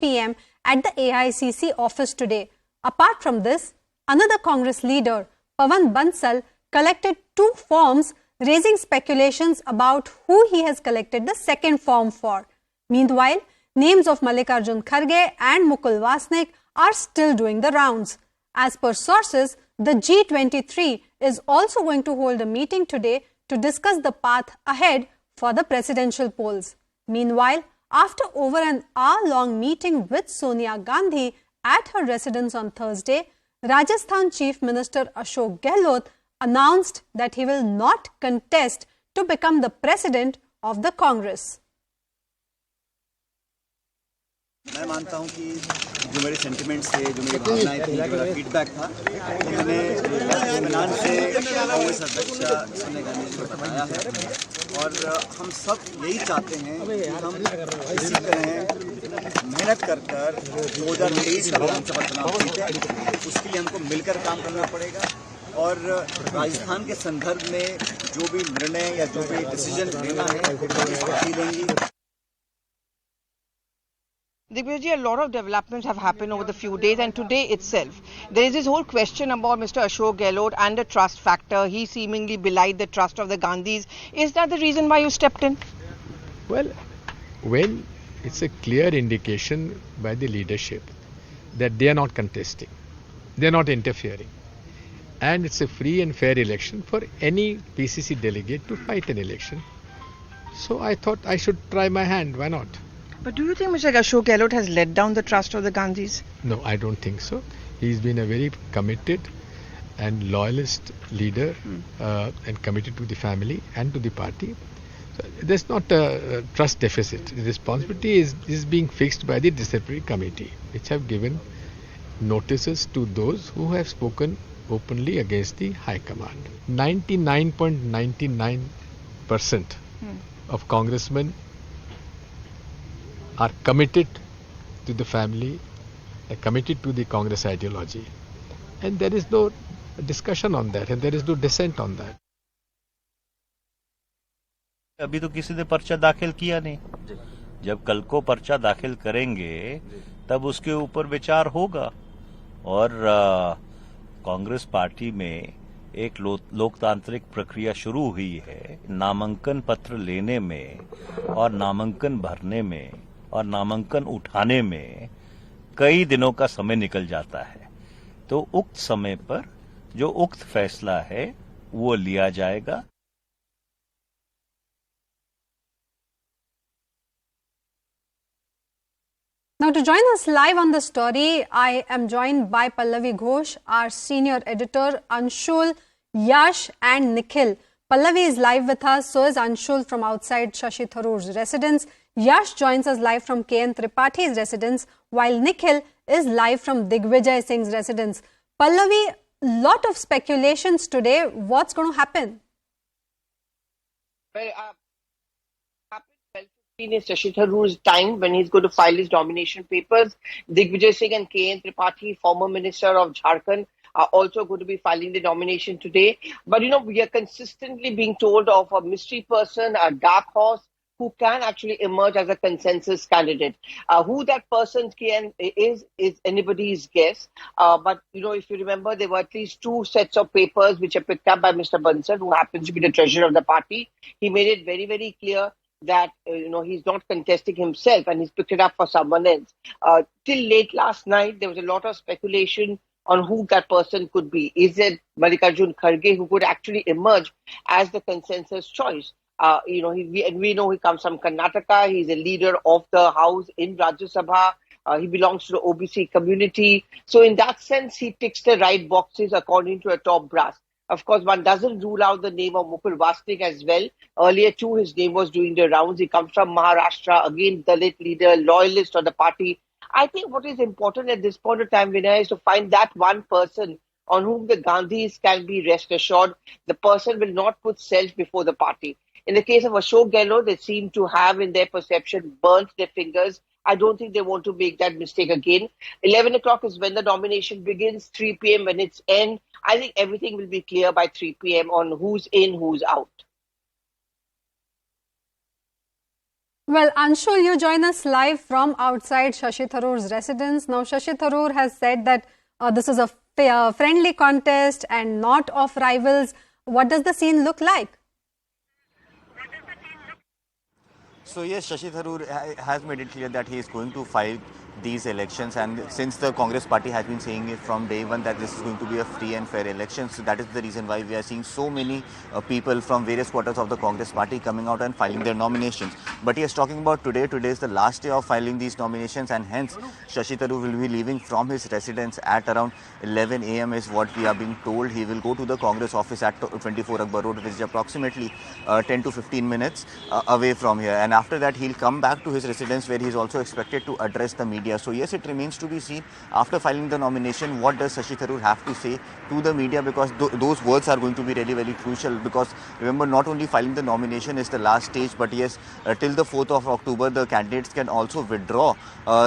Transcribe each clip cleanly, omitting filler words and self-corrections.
p.m. at the AICC office today. Apart from this, another Congress leader, Pawan Bansal, collected 2 forms raising speculations about who he has collected the second form for. Meanwhile, names of Mallikarjun Kharge and Mukul Wasnik are still doing the rounds. As per sources, the G23 is also going to hold a meeting today to discuss the path ahead for the presidential polls. Meanwhile, after over an hour-long meeting with Sonia Gandhi at her residence on Thursday, Rajasthan Chief Minister Ashok Gehlot announced that he will not contest to become the president of the Congress. मैं मानता हूं कि जो मेरे sentiments थे, जो मेरी भावनाएं थी, जो मेरा फीडबैक था, मैंने इत्मीनान से कांग्रेस अध्यक्षा सोनिया गांधी जी को बताया है और हम सब यही चाहते हैं कि हम इसी तरह मेहनत कर 2023 का विधानसभा चुनाव जीतें। उसके लिए हमको मिलकर काम करना पड़ेगा और राजस्थान के संदर्भ में जो भी निर्णय या जो भी डिसीजन लेना है वो पार्टी लेंगी। Digvijay, a lot of developments have happened over the few days, and today itself, there is this whole question about Mr. Ashok Gehlot and the trust factor. He seemingly belied the trust of the Gandhis. Is that the reason why you stepped in? Well, when it's a clear indication by the leadership that they are not contesting, they are not interfering, and it's a free and fair election for any PCC delegate to fight an election. So I thought I should try my hand. Why not? But do you think Mr. Ashok Gehlot has let down the trust of the Gandhis? No, I don't think so. He's been a very committed and loyalist leader and committed to the family and to the party. So there's not a trust deficit. The responsibility is being fixed by the disciplinary committee, which have given notices to those who have spoken openly against the High Command. 99.99% of congressmen are committed to the family, are committed to the Congress ideology. And there is no discussion on that and there is no dissent on that. अभी तो किसी ने पर्चा दाखिल किया नहीं। जब कल को पर्चा दाखिल करेंगे तब उसके ऊपर विचार होगा और कांग्रेस पार्टी में एक लोकतांत्रिक प्रक्रिया शुरू हुई है। नामांकन पत्र लेने में और नामांकन भरने में और नामांकन उठाने में कई दिनों का समय निकल जाता है, तो उक्त समय पर जो उक्त फैसला है वो लिया जाएगा। Now to join us live on the story, I am joined by Pallavi Ghosh, our senior editor, Anshul, Yash and Nikhil. Pallavi is live with us, so is Anshul from outside Shashi Tharoor's residence. Yash joins us live from KN Tripathi's residence, while Nikhil is live from Digvijay Singh's residence. Pallavi, lot of speculations today. What's going to happen? Well, is Shashi Tharoor's time when he's going to file his nomination papers. Digvijay Singh and KN Tripathi, former minister of Jharkhand, are also going to be filing the nomination today. But, we are consistently being told of a mystery person, a dark horse, who can actually emerge as a consensus candidate. Who that person is anybody's guess. But, if you remember, there were at least 2 sets of papers which are picked up by Mr. Bansal, who happens to be the treasurer of the party. He made it very, very clear that, he's not contesting himself and he's picked it up for someone else. Till late last night, there was a lot of speculation on who that person could be. Is it Mallikarjun Kharge, who could actually emerge as the consensus choice? We know he comes from Karnataka. He's a leader of the house in Rajya Sabha. He belongs to the OBC community. So in that sense, he ticks the right boxes according to a top brass. Of course, one doesn't rule out the name of Mukul Wasnik as well. Earlier, too, his name was doing the rounds. He comes from Maharashtra, again, Dalit leader, loyalist of the party. I think what is important at this point of time, Vinay, is to find that one person on whom the Gandhis can be rest assured. The person will not put self before the party. In the case of Ashok Gehlot, they seem to have, in their perception, burnt their fingers. I don't think they want to make that mistake again. 11 o'clock is when the nomination begins, 3 p.m. when it's end. I think everything will be clear by 3 p.m. on who's in, who's out. Well, Anshul, you join us live from outside Shashi Tharoor's residence. Now, Shashi Tharoor has said that this is a friendly contest and not of rivals. What does the scene look like? So yes, Shashi Tharoor has made it clear that he is going to fight these elections, and since the Congress party has been saying it from day one that this is going to be a free and fair election, so that is the reason why we are seeing so many people from various quarters of the Congress party coming out and filing their nominations. But he is talking about today is the last day of filing these nominations, and hence Shashi Tharoor will be leaving from his residence at around 11 a.m. is what we are being told. He will go to the Congress office at 24 Akbar Road, which is approximately 10 to 15 minutes away from here, and after that he'll come back to his residence, where he is also expected to address the media. So yes, it remains to be seen after filing the nomination what does Shashi Tharoor have to say to the media, because those words are going to be really very crucial, because remember, not only filing the nomination is the last stage, but yes, till the 4th of October the candidates can also withdraw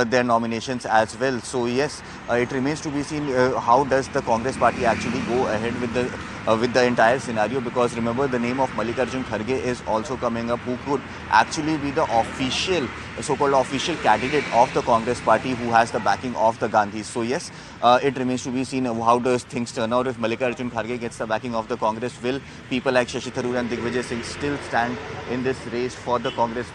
their nominations as well. So yes, it remains to be seen how does the Congress party actually go ahead with the entire scenario, because remember, the name of Mallikarjun Kharge is also coming up, who could actually be the official, so-called official candidate of the Congress party who has the backing of the Gandhis. So yes, it remains to be seen how does things turn out. If Mallikarjun Kharge gets the backing of the Congress, will people like Shashi Tharoor and Digvijay Singh still stand in this race for the Congress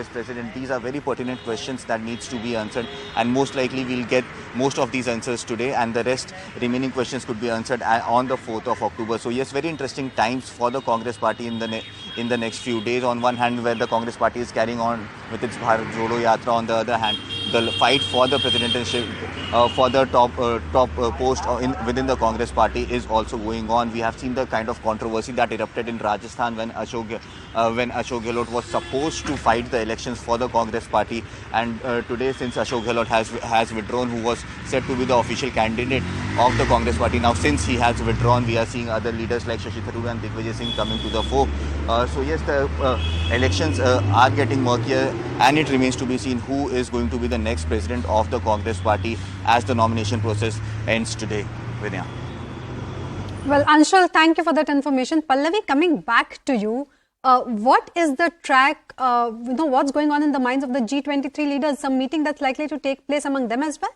president? These are very pertinent questions that needs to be answered, and most likely we'll get most of these answers today, and the rest remaining questions could be answered on the 4th of October. So yes, very interesting times for the Congress party in the next few days. On one hand, where the Congress party is carrying on with its Bharat Jodo Yatra, on the other hand, the fight for the presidency, for the top post within the Congress party is also going on. We have seen the kind of controversy that erupted in Rajasthan when Ashok Gehlot was supposed to fight the elections for the Congress party, and today, since Ashok Gehlot has withdrawn, who was said to be the official candidate of the Congress party, now since he has withdrawn, we are seeing other leaders like Shashi Tharoor and Digvijay Singh coming to the fore. So yes, the elections are getting murkier, and it remains to be seen who is going to be the next president of the Congress party as the nomination process ends today. Vinaya. Well, Anshul, thank you for that information. Pallavi, coming back to you, what is the track, what's going on in the minds of the G23 leaders? Some meeting that's likely to take place among them as well?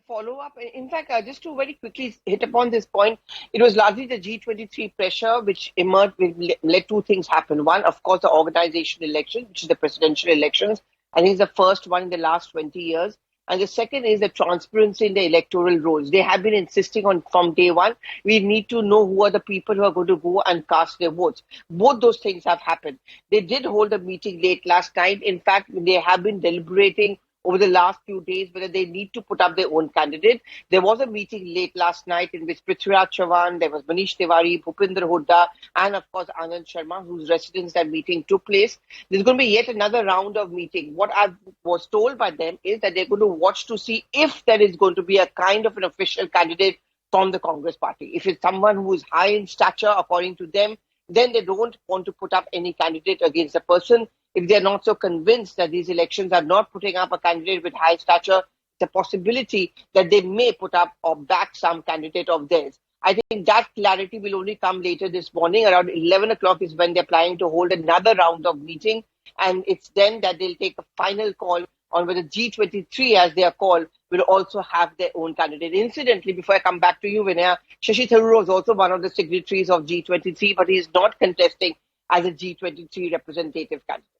Follow up. In fact, just to very quickly hit upon this point, it was largely the G23 pressure which emerged, let two things happen. One, of course, the organization election, which is the presidential elections. I think it's the first one in the last 20 years. And the second is the transparency in the electoral rolls. They have been insisting on from day one, we need to know who are the people who are going to go and cast their votes. Both those things have happened. They did hold a meeting late last night. In fact, they have been deliberating over the last few days whether they need to put up their own candidate. There was a meeting late last night in which Prithviraj Chavan, there was Manish Tiwari, Bhupinder Hooda, and of course Anand Sharma, whose residence that meeting took place. There's going to be yet another round of meeting. What I was told by them is that they're going to watch to see if there is going to be a kind of an official candidate from the Congress party. If it's someone who is high in stature, according to them, then they don't want to put up any candidate against a person. If they're not so convinced that these elections are not putting up a candidate with high stature, it's a possibility that they may put up or back some candidate of theirs. I think that clarity will only come later this morning. Around 11 o'clock is when they're planning to hold another round of meeting. And it's then that they'll take a final call on whether G23, as they are called, will also have their own candidate. Incidentally, before I come back to you, Vinaya, Shashi Tharoor was also one of the signatories of G23, but he is not contesting as a G23 representative candidate.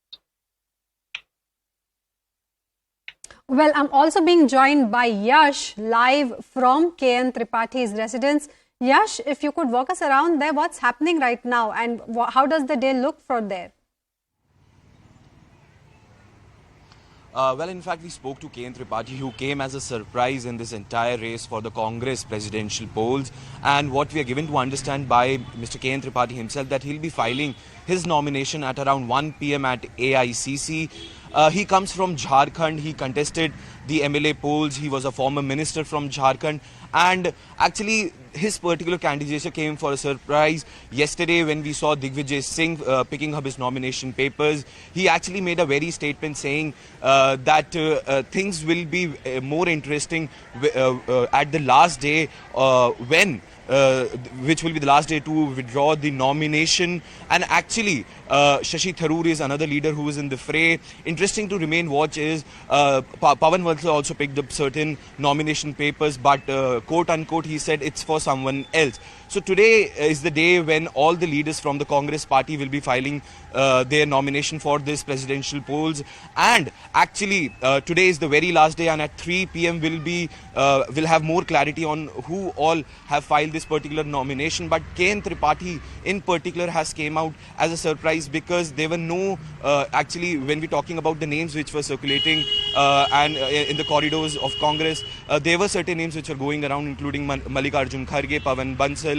Well, I'm also being joined by Yash live from KN Tripathi's residence. Yash, if you could walk us around there, what's happening right now and how does the day look from there? Well, in fact, we spoke to KN Tripathi, who came as a surprise in this entire race for the Congress presidential polls. And what we are given to understand by Mr. KN Tripathi himself, that he'll be filing his nomination at around 1 p.m. at AICC. He comes from Jharkhand. He contested the MLA polls. He was a former minister from Jharkhand. And actually, his particular candidature came for a surprise. Yesterday, when we saw Digvijay Singh picking up his nomination papers, he actually made a very statement saying that things will be more interesting at the last day when which will be the last day to withdraw the nomination. And actually, Shashi Tharoor is another leader who is in the fray. Interesting to remain watch is Pawan Bansal also picked up certain nomination papers, but quote unquote he said it's for someone else. So today is the day when all the leaders from the Congress party will be filing their nomination for this presidential polls. And actually today is the very last day, and at 3 p.m. will have more clarity on who all have filed this particular nomination. But KN Tripathi in particular has came out as a surprise, because there were no actually, when we're talking about the names which were circulating and in the corridors of Congress, there were certain names which were going around, including Mallikarjun Kharge, Pawan Bansal,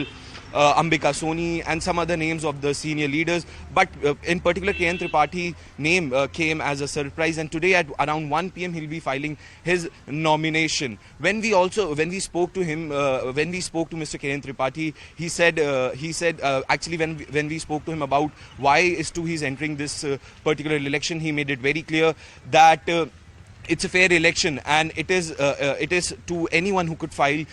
Ambika Soni and some other names of the senior leaders. But in particular, KN Tripathi name came as a surprise, and today at around 1 p.m. he'll be filing his nomination. When we spoke to him, when we spoke to Mr. KN Tripathi, he said actually when we spoke to him about why he's entering this particular election, he made it very clear that it's a fair election, and it is to anyone who could file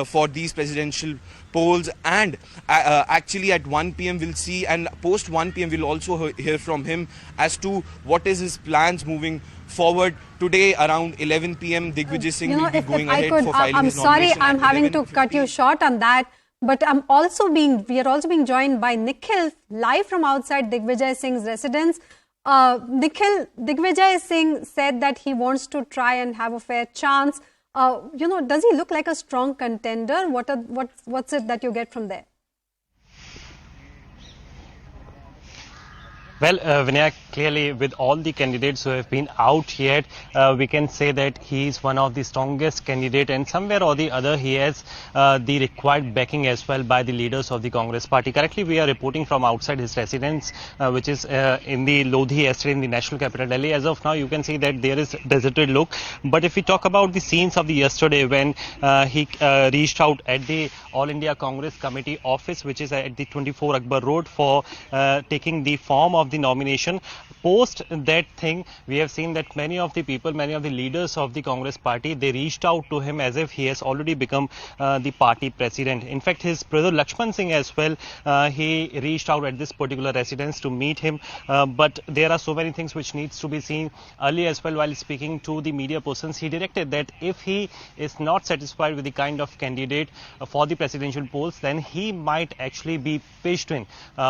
for these presidential polls. And actually at 1 p.m. we'll see, and post 1 p.m. we'll also hear from him as to what is his plans moving forward. Today around 11 p.m. Digvijay Singh will be going ahead for filing his nomination. I'm sorry, I'm having to cut you short on that, but we are also being joined by Nikhil live from outside Digvijay Singh's residence. Nikhil, Digvijay Singh said that he wants to try and have a fair chance. Does he look like a strong contender? What's it that you get from there? Well, Vinaya, clearly with all the candidates who have been out yet, we can say that he is one of the strongest candidates, and somewhere or the other he has the required backing as well by the leaders of the Congress party. Currently, we are reporting from outside his residence, which is in the Lodhi estate in the national capital Delhi. As of now, you can see that there is deserted look. But if we talk about the scenes of the yesterday when he reached out at the All India Congress Committee office, which is at the 24 Akbar Road, for taking the form of the nomination. Post that thing, we have seen that many of the leaders of the Congress party, they reached out to him as if he has already become the party president. In fact, his brother Lakshman Singh as well, he reached out at this particular residence to meet him. But there are so many things which needs to be seen. Earlier as well, while speaking to the media persons, he directed that if he is not satisfied with the kind of candidate for the presidential polls, then he might actually be pitched in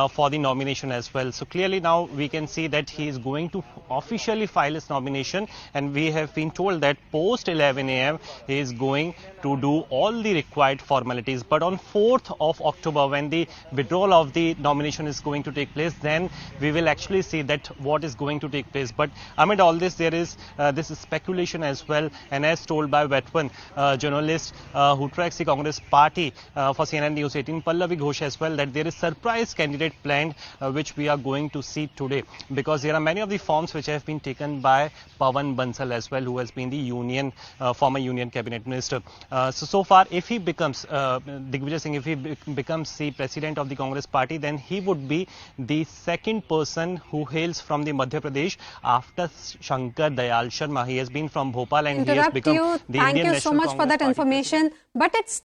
for the nomination as well. So clearly now we can see that he is going to officially file his nomination, and we have been told that post 11 a.m. he is going to do all the required formalities. But on 4th of October, when the withdrawal of the nomination is going to take place, then we will actually see that what is going to take place. But amid all this, there is this speculation as well, and as told by veteran journalist who tracks the Congress party for CNN News 18, Pallavi Ghosh as well, that there is surprise candidate planned, which we are going to see today, because there are many of the forms which have been taken by Pawan Bansal as well, who has been the former union cabinet minister. So far, if he becomes Digvijay Singh, if he becomes the president of the Congress party, then he would be the second person who hails from the Madhya Pradesh after Shankar Dayal Sharma. He has been from Bhopal, and he has become the Indian National Congress Thank you so much for that information. But it's